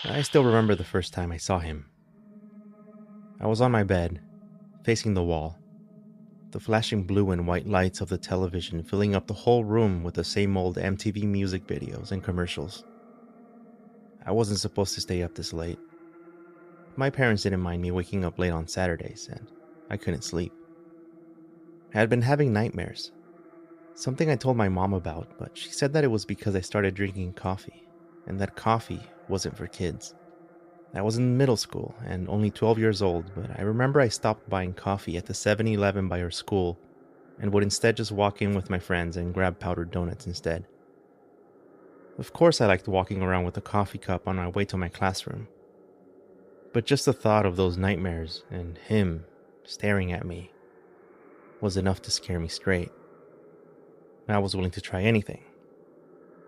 I still remember the first time I saw him. I was on my bed, facing the wall, the flashing blue and white lights of the television filling up the whole room with the same old MTV music videos and commercials. I wasn't supposed to stay up this late. My parents didn't mind me waking up late on Saturdays, and I couldn't sleep. I had been having nightmares, something I told my mom about, but she said that it was because I started drinking coffee, and that coffee wasn't for kids. I was in middle school and only 12 years old, but I remember I stopped buying coffee at the 7-Eleven by our school and would instead just walk in with my friends and grab powdered donuts instead. Of course I liked walking around with a coffee cup on my way to my classroom, but just the thought of those nightmares and him staring at me was enough to scare me straight. I was willing to try anything,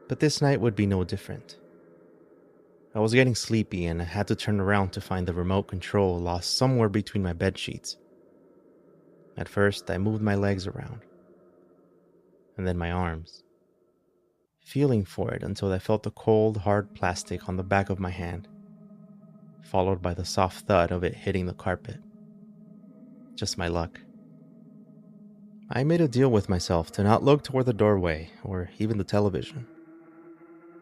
but this night would be no different. I was getting sleepy and I had to turn around to find the remote control lost somewhere between my bed sheets. At first, I moved my legs around, and then my arms, feeling for it until I felt the cold, hard plastic on the back of my hand, followed by the soft thud of it hitting the carpet. Just my luck. I made a deal with myself to not look toward the doorway or even the television.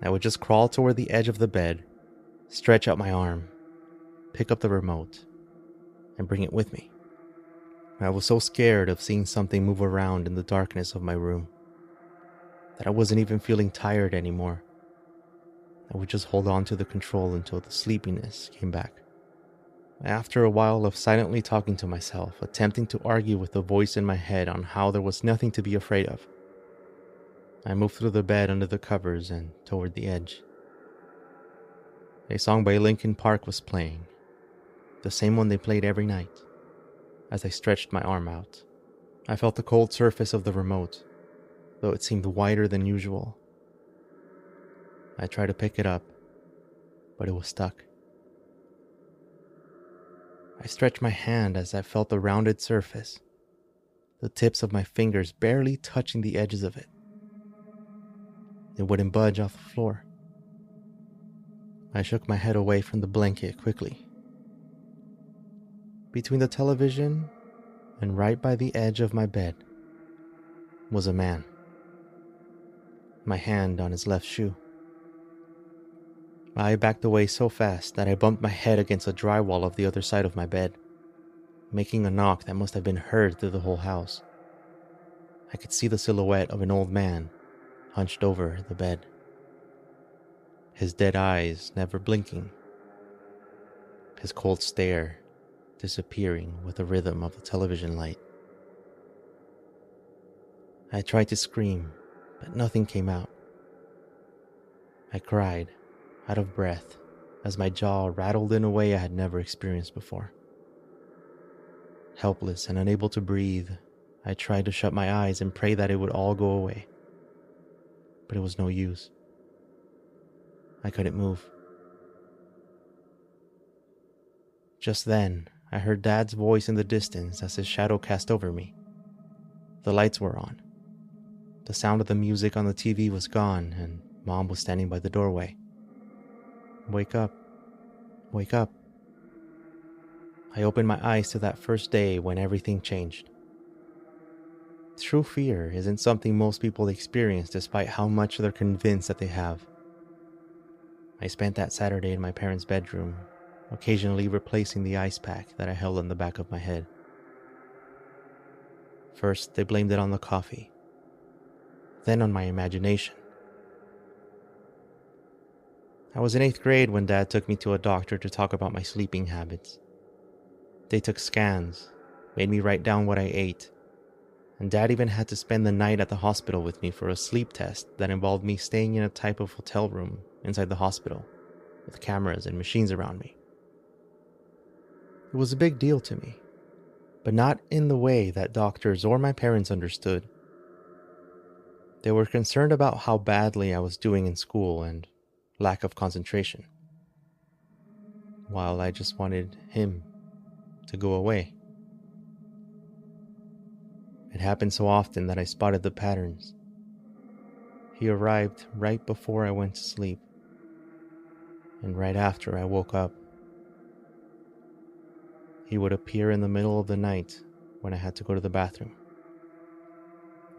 I would just crawl toward the edge of the bed, stretch out my arm, pick up the remote, and bring it with me. I was so scared of seeing something move around in the darkness of my room that I wasn't even feeling tired anymore. I would just hold on to the control until the sleepiness came back. After a while of silently talking to myself, attempting to argue with the voice in my head on how there was nothing to be afraid of, I moved through the bed under the covers and toward the edge. A song by Linkin Park was playing, the same one they played every night. As I stretched my arm out, I felt the cold surface of the remote, though it seemed wider than usual. I tried to pick it up, but it was stuck. I stretched my hand as I felt the rounded surface, the tips of my fingers barely touching the edges of it. It wouldn't budge off the floor. I shook my head away from the blanket quickly. Between the television and right by the edge of my bed was a man, my hand on his left shoe. I backed away so fast that I bumped my head against the drywall of the other side of my bed, making a knock that must have been heard through the whole house. I could see the silhouette of an old man hunched over the bed, his dead eyes never blinking, his cold stare disappearing with the rhythm of the television light. I tried to scream, but nothing came out. I cried, out of breath, as my jaw rattled in a way I had never experienced before. Helpless and unable to breathe, I tried to shut my eyes and pray that it would all go away. But it was no use. I couldn't move. Just then, I heard Dad's voice in the distance as his shadow cast over me. The lights were on. The sound of the music on the TV was gone, and Mom was standing by the doorway. "Wake up. Wake up." I opened my eyes to that first day when everything changed. True fear isn't something most people experience despite how much they're convinced that they have. I spent that Saturday in my parents' bedroom, occasionally replacing the ice pack that I held on the back of my head. First, they blamed it on the coffee, then on my imagination. I was in 8th grade when Dad took me to a doctor to talk about my sleeping habits. They took scans, made me write down what I ate, and Dad even had to spend the night at the hospital with me for a sleep test that involved me staying in a type of hotel room inside the hospital, with cameras and machines around me. It was a big deal to me, but not in the way that doctors or my parents understood. They were concerned about how badly I was doing in school and lack of concentration, while I just wanted him to go away. It happened so often that I spotted the patterns. He arrived right before I went to sleep, and right after I woke up. He would appear in the middle of the night when I had to go to the bathroom,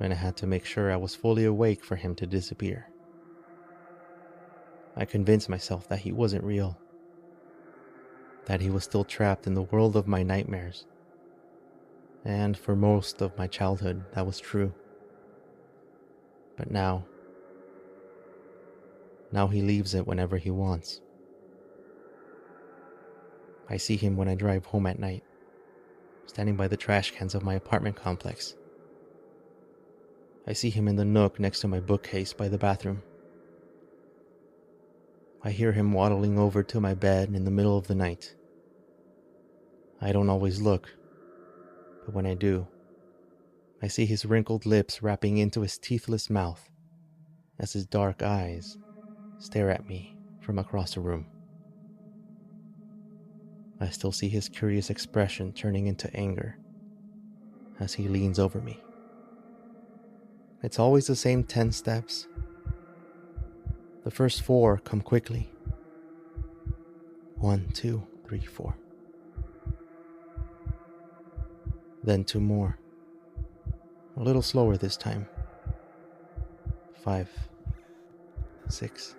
and I had to make sure I was fully awake for him to disappear. I convinced myself that he wasn't real, that he was still trapped in the world of my nightmares, and for most of my childhood that was true. But now he leaves it whenever he wants. I see him when I drive home at night, standing by the trash cans of my apartment complex. I see him in the nook next to my bookcase by the bathroom. I hear him waddling over to my bed in the middle of the night. I don't always look, but when I do, I see his wrinkled lips wrapping into his teethless mouth as his dark eyes stare at me from across the room. I still see his curious expression turning into anger as he leans over me. It's always the same 10 steps. The first 4 come quickly. 1, 2, 3, 4. Then 2 more. A little slower this time. 5, 6.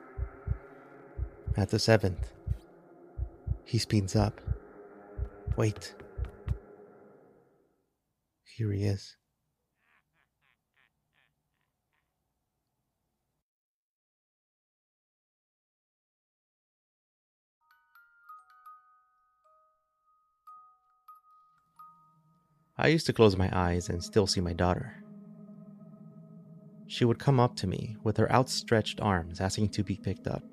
At the 7th, he speeds up. Wait. Here he is. I used to close my eyes and still see my daughter. She would come up to me with her outstretched arms asking to be picked up.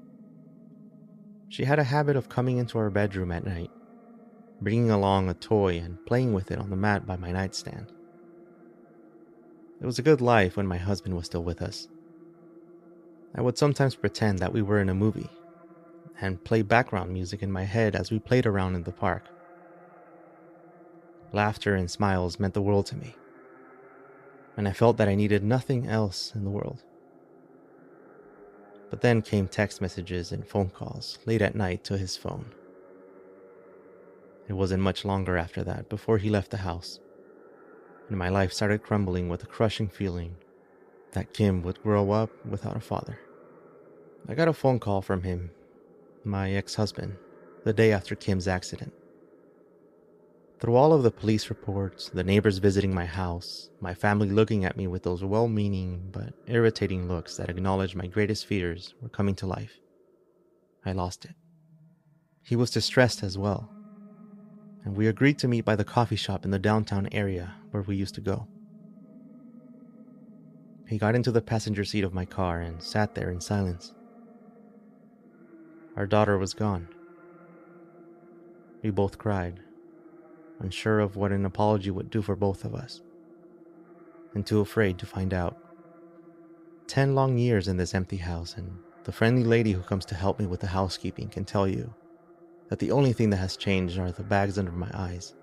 She had a habit of coming into our bedroom at night, bringing along a toy and playing with it on the mat by my nightstand. It was a good life when my husband was still with us. I would sometimes pretend that we were in a movie and play background music in my head as we played around in the park. Laughter and smiles meant the world to me, and I felt that I needed nothing else in the world. But then came text messages and phone calls late at night to his phone. It wasn't much longer after that before he left the house, and my life started crumbling with a crushing feeling that Kim would grow up without a father. I got a phone call from him, my ex-husband, the day after Kim's accident. Through all of the police reports, the neighbors visiting my house, my family looking at me with those well-meaning but irritating looks that acknowledged my greatest fears were coming to life, I lost it. He was distressed as well, and we agreed to meet by the coffee shop in the downtown area where we used to go. He got into the passenger seat of my car and sat there in silence. Our daughter was gone. We both cried, unsure of what an apology would do for both of us, and too afraid to find out. 10 long years in this empty house, and the friendly lady who comes to help me with the housekeeping can tell you that the only thing that has changed are the bags under my eyes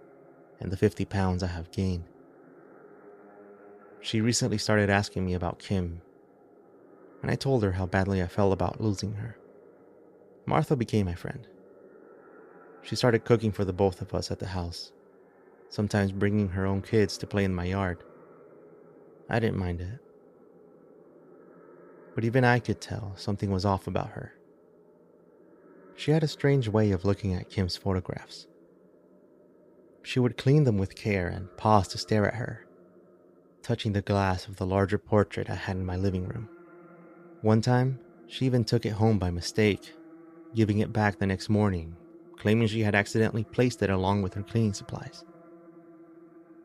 and the 50 pounds I have gained. She recently started asking me about Kim, and I told her how badly I felt about losing her. Martha became my friend. She started cooking for the both of us at the house, sometimes bringing her own kids to play in my yard. I didn't mind it. But even I could tell something was off about her. She had a strange way of looking at Kim's photographs. She would clean them with care and pause to stare at her, touching the glass of the larger portrait I had in my living room. One time, she even took it home by mistake, giving it back the next morning, claiming she had accidentally placed it along with her cleaning supplies.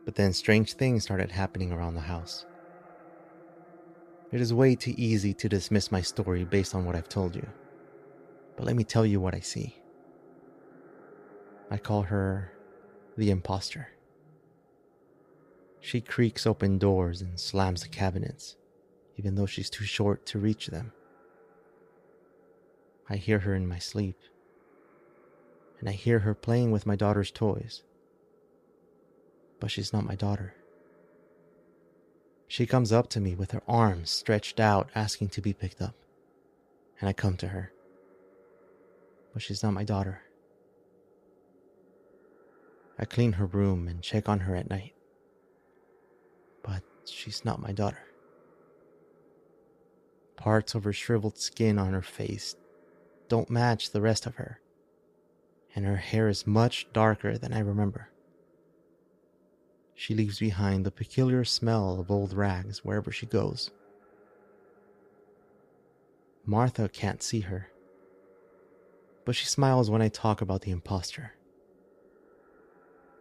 But then strange things started happening around the house. It is way too easy to dismiss my story based on what I've told you, but let me tell you what I see. I call her the imposter. She creaks open doors and slams the cabinets, even though she's too short to reach them. I hear her in my sleep, and I hear her playing with my daughter's toys. But she's not my daughter. She comes up to me with her arms stretched out, asking to be picked up, and I come to her. but she's not my daughter. I clean her room and check on her at night, but she's not my daughter. Parts of her shriveled skin on her face don't match the rest of her, and her hair is much darker than I remember. She leaves behind the peculiar smell of old rags wherever she goes. Martha can't see her, but she smiles when I talk about the imposter.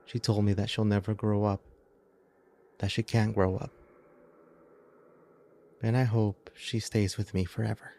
She told me that she'll never grow up, that she can't grow up, and I hope she stays with me forever.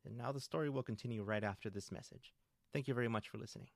And now the story will continue right after this message. Thank you very much for listening.